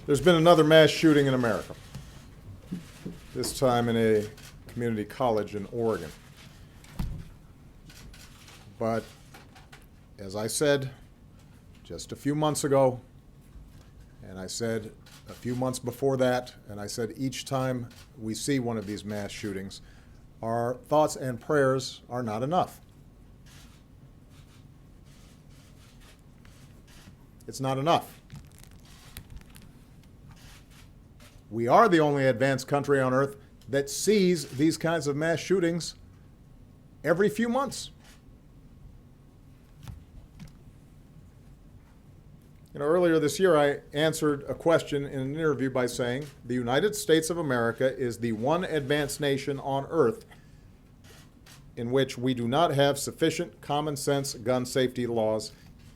There's been another mass shooting in America, this time in a community college in Oregon. But as I said just a few months ago, and I said a few months before that, and I said each time we see one of these mass shootings, our thoughts and prayers are not enough. It's not enough. We are the only advanced country on earth that sees these kinds of mass shootings every few months. Earlier this year, I answered a question in an interview by saying, the United States of America is the one advanced nation on earth in which we do not have sufficient common sense gun safety laws,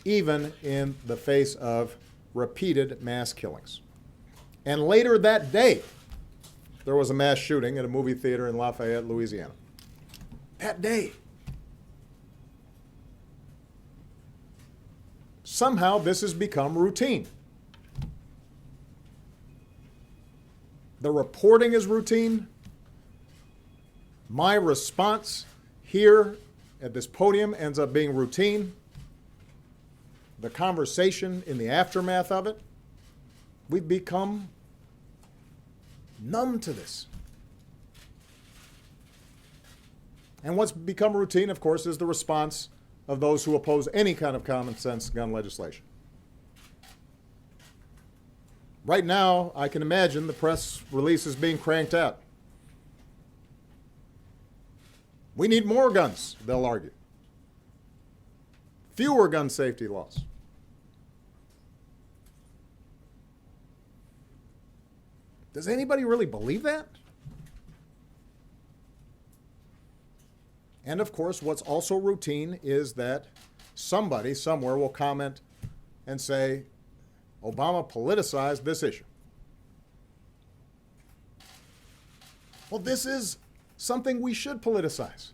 even in the face of repeated mass killings. And later that day, there was a mass shooting at a movie theater in Lafayette, Louisiana. That day. Somehow this has become routine. The reporting is routine. My response here at this podium ends up being routine. The conversation in the aftermath of it, we've become numb to this. And what's become routine, of course, is the response of those who oppose any kind of common sense gun legislation. Right now, I can imagine the press releases being cranked out. We need more guns, they'll argue. Fewer gun safety laws. Does anybody really believe that? And of course, what's also routine is that somebody somewhere will comment and say, Obama politicized this issue. Well, this is something we should politicize.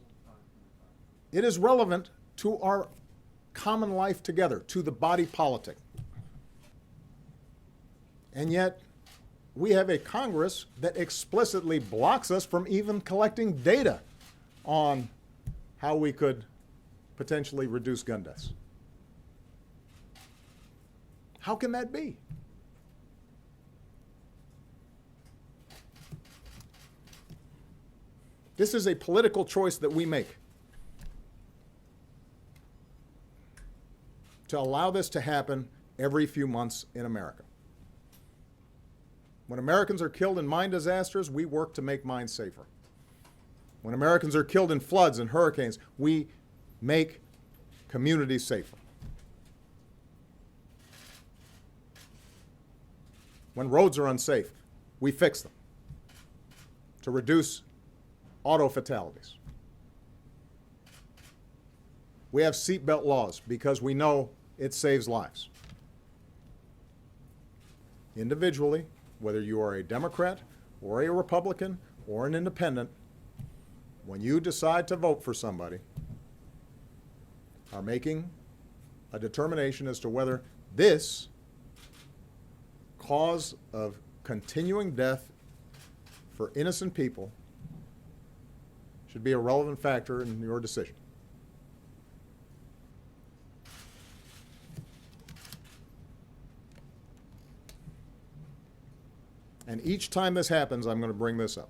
It is relevant to our common life together, to the body politic. And yet, we have a Congress that explicitly blocks us from even collecting data on how we could potentially reduce gun deaths. How can that be? This is a political choice that we make to allow this to happen every few months in America. When Americans are killed in mine disasters, we work to make mines safer. When Americans are killed in floods and hurricanes, we make communities safer. When roads are unsafe, we fix them to reduce auto fatalities. We have seatbelt laws because we know it saves lives. Individually, whether you are a Democrat or a Republican or an independent, when you decide to vote for somebody, are making a determination as to whether this cause of continuing death for innocent people should be a relevant factor in your decision. And each time this happens, I'm going to bring this up.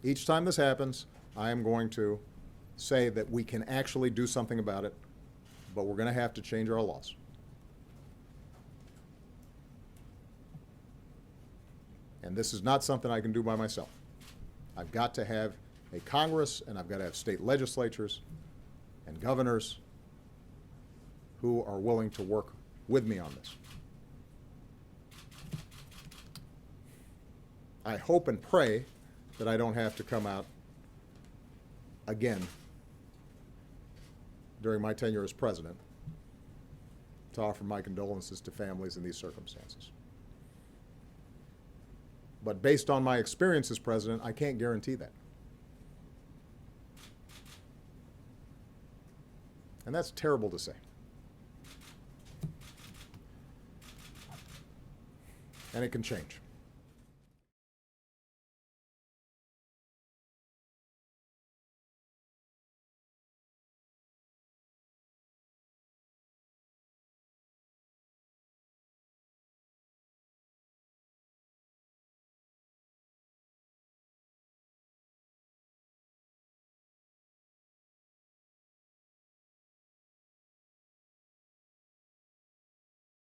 Each time this happens, I am going to say that we can actually do something about it, but we're going to have to change our laws. And this is not something I can do by myself. I've got to have a Congress, and I've got to have state legislatures and governors who are willing to work with me on this. I hope and pray that I don't have to come out again during my tenure as president to offer my condolences to families in these circumstances. But based on my experience as president, I can't guarantee that. And that's terrible to say. and it can change.